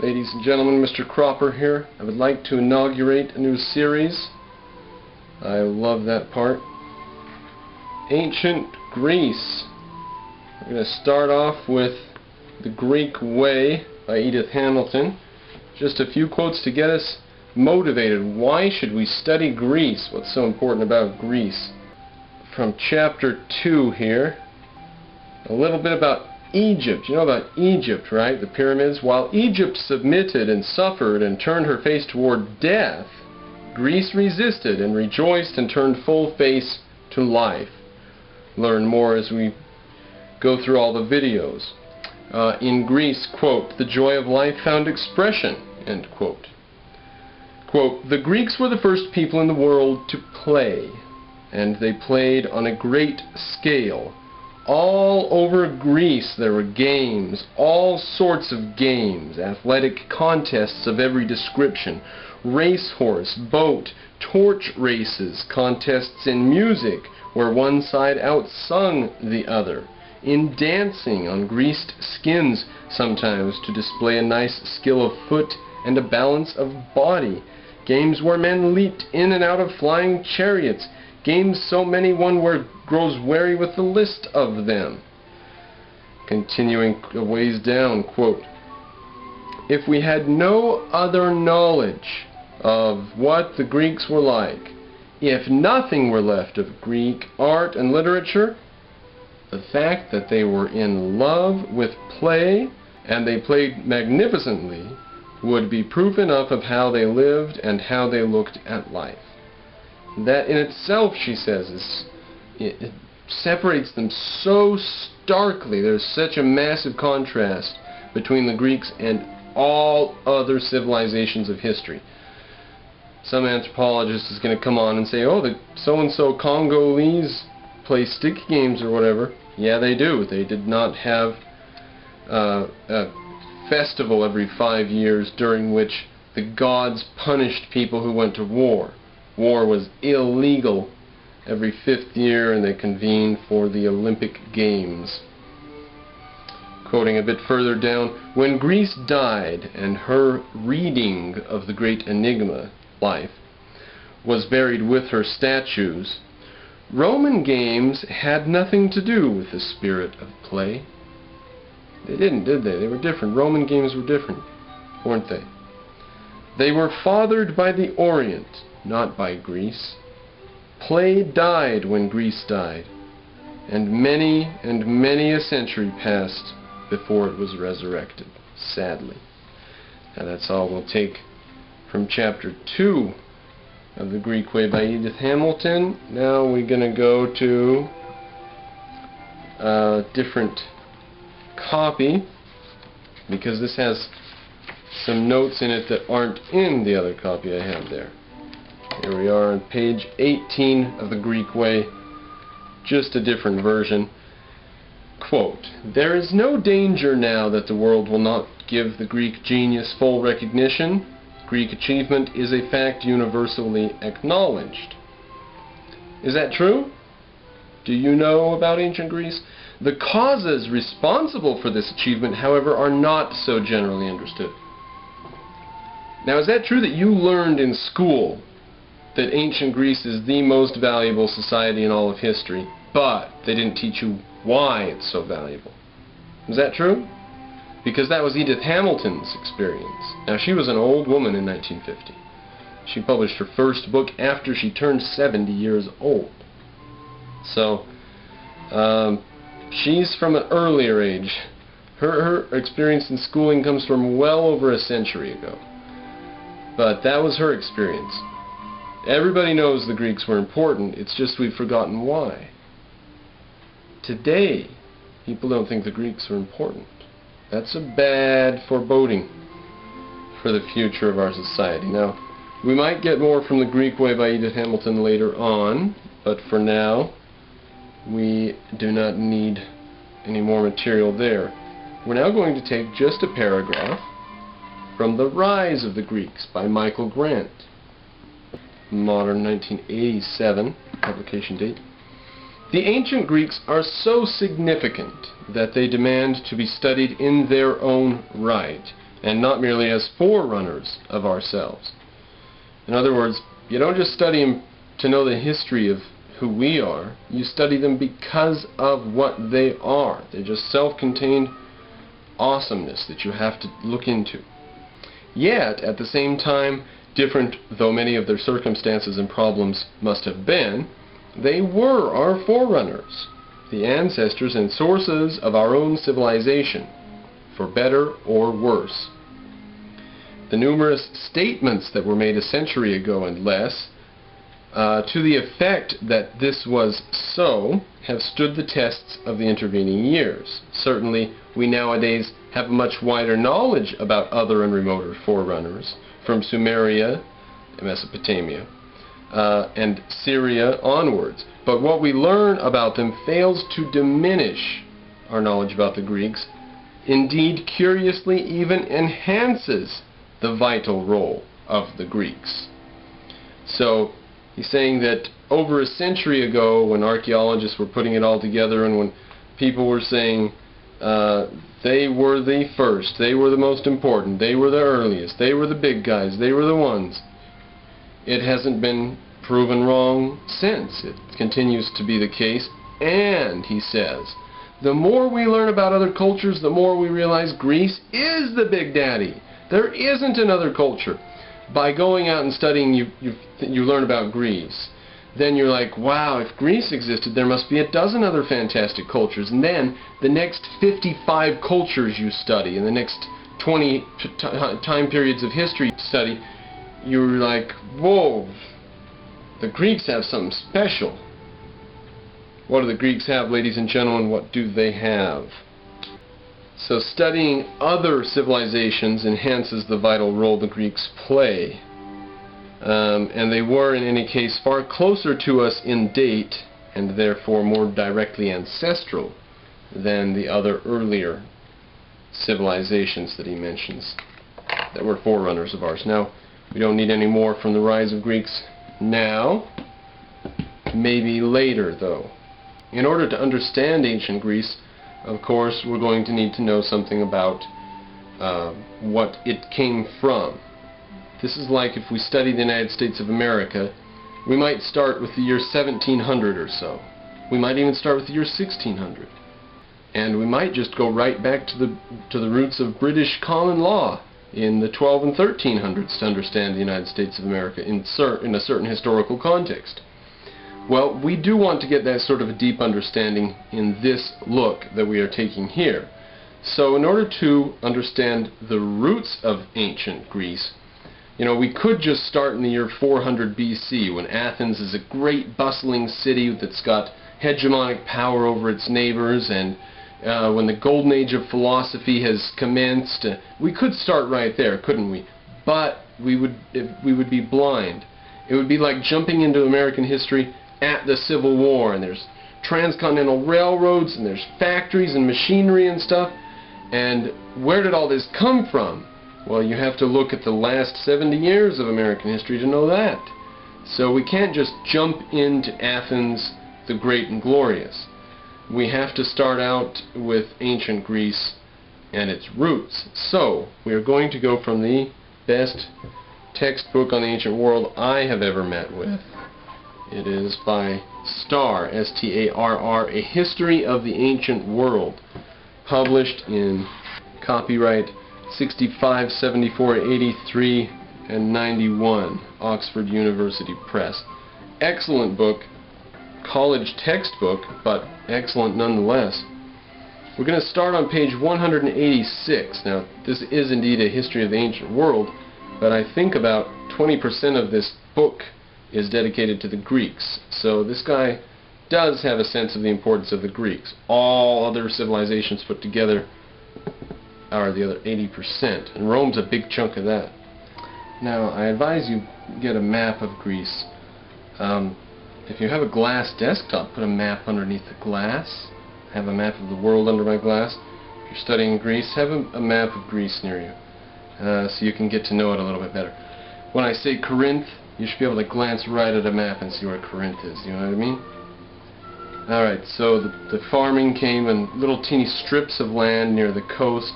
Ladies and gentlemen, Mr. Cropper here. I would like to inaugurate a new series. I love that part. Ancient Greece. We're going to start off with The Greek Way by Edith Hamilton. Just a few quotes to get us motivated. Why should we study Greece? What's so important about Greece? From chapter 2 here, a little bit about Egypt. You know about Egypt, right? The pyramids. While Egypt submitted and suffered and turned her face toward death, Greece resisted and rejoiced and turned full face to life. Learn more as we go through all the videos. In Greece, quote, the joy of life found expression, end quote. Quote, the Greeks were the first people in the world to play, and they played on a great scale. All over Greece there were games, all sorts of games, athletic contests of every description, racehorse, boat, torch races, contests in music, where one side outsung the other, in dancing on greased skins sometimes to display a nice skill of foot and a balance of body, games where men leaped in and out of flying chariots, games so many one grows weary with the list of them. Continuing a ways down, quote, if we had no other knowledge of what the Greeks were like, if nothing were left of Greek art and literature, the fact that they were in love with play and they played magnificently would be proof enough of how they lived and how they looked at life. That in itself, she says, it separates them so starkly. There's such a massive contrast between the Greeks and all other civilizations of history. Some anthropologist is going to come on and say, oh, the so-and-so Congolese play stick games or whatever. Yeah, they do. They did not have a festival every 5 years during which the gods punished people who went to war. War was illegal every 5th year, and they convened for the Olympic Games. Quoting a bit further down, when Greece died and her reading of the great enigma, life, was buried with her statues, Roman games had nothing to do with the spirit of play. They didn't, did they? They were different. Roman games were different, weren't they? They were fathered by the Orient, not by Greece. Play died when Greece died, and many a century passed before it was resurrected, sadly. Now that's all we'll take from chapter 2 of The Greek Way by Edith Hamilton. Now we're going to go to a different copy, because this has some notes in it that aren't in the other copy I have there. Here we are on page 18 of The Greek Way, just a different version. Quote, there is no danger now that the world will not give the Greek genius full recognition. Greek achievement is a fact universally acknowledged. Is that true? Do you know about ancient Greece? The causes responsible for this achievement, however, are not so generally understood. Now, is that true that you learned in school that ancient Greece is the most valuable society in all of history, but they didn't teach you why it's so valuable? Is that true? Because that was Edith Hamilton's experience. Now, she was an old woman in 1950. She published her first book after she turned 70 years old. So, she's from an earlier age. Her experience in schooling comes from well over a century ago. But that was her experience. Everybody knows the Greeks were important, it's just we've forgotten why. Today, people don't think the Greeks are important. That's a bad foreboding for the future of our society. Now, we might get more from The Greek Way by Edith Hamilton later on, but for now, we do not need any more material there. We're now going to take just a paragraph from The Rise of the Greeks by Michael Grant. Modern 1987 publication date. The ancient Greeks are so significant that they demand to be studied in their own right, and not merely as forerunners of ourselves. In other words, you don't just study them to know the history of who we are. You study them because of what they are. They're just self-contained awesomeness that you have to look into. Yet, at the same time, different though many of their circumstances and problems must have been, they were our forerunners, the ancestors and sources of our own civilization, for better or worse. The numerous statements that were made a century ago and less to the effect that this was so have stood the tests of the intervening years. Certainly, we nowadays have a much wider knowledge about other and remoter forerunners, from Sumeria, Mesopotamia, and Syria onwards. But what we learn about them fails to diminish our knowledge about the Greeks. Indeed, curiously, even enhances the vital role of the Greeks. So, he's saying that over a century ago, when archaeologists were putting it all together and when people were saying they were the first, they were the most important, they were the earliest, they were the big guys, they were the ones, it hasn't been proven wrong since. It continues to be the case, and, he says, the more we learn about other cultures, the more we realize Greece is the big daddy. There isn't another culture. By going out and studying, you learn about Greece. Then you're like, wow, if Greece existed, there must be a dozen other fantastic cultures. And then the next 55 cultures you study, and the next 20 time periods of history you study, you're like, whoa, the Greeks have something special. What do the Greeks have, ladies and gentlemen? What do they have? So studying other civilizations enhances the vital role the Greeks play. And they were, in any case, far closer to us in date, and therefore more directly ancestral than the other earlier civilizations that he mentions that were forerunners of ours. Now, we don't need any more from the rise of Greeks now. Maybe later, though. In order to understand ancient Greece, of course, we're going to need to know something about what it came from. This is like if we study the United States of America, we might start with the year 1700 or so. We might even start with the year 1600. And we might just go right back to the roots of British common law in the 12 and 1300s to understand the United States of America in a certain historical context. Well, we do want to get that sort of a deep understanding in this look that we are taking here. So in order to understand the roots of ancient Greece, we could just start in the year 400 BC, when Athens is a great bustling city that's got hegemonic power over its neighbors, and when the golden age of philosophy has commenced. We could start right there, couldn't we? But we would be blind. It would be like jumping into American history at the Civil War, and there's transcontinental railroads, and there's factories and machinery and stuff. And where did all this come from? Well, you have to look at the last 70 years of American history to know that. So we can't just jump into Athens the Great and Glorious. We have to start out with ancient Greece and its roots. So we are going to go from the best textbook on the ancient world I have ever met with. It is by Starr, S-T-A-R-R, A History of the Ancient World, published in copyright 65, 74, 83, and 91, Oxford University Press. Excellent book, college textbook, but excellent nonetheless. We're going to start on page 186. Now, this is indeed a history of the ancient world, but I think about 20% of this book is dedicated to the Greeks. So this guy does have a sense of the importance of the Greeks. All other civilizations put together are the other 80%, and Rome's a big chunk of that. Now, I advise you get a map of Greece. If you have a glass desktop, put a map underneath the glass. Have a map of the world under my glass. If you're studying Greece, have a map of Greece near you, so you can get to know it a little bit better. When I say Corinth, you should be able to glance right at a map and see where Corinth is. You know what I mean? Alright, so the farming came in little teeny strips of land near the coast.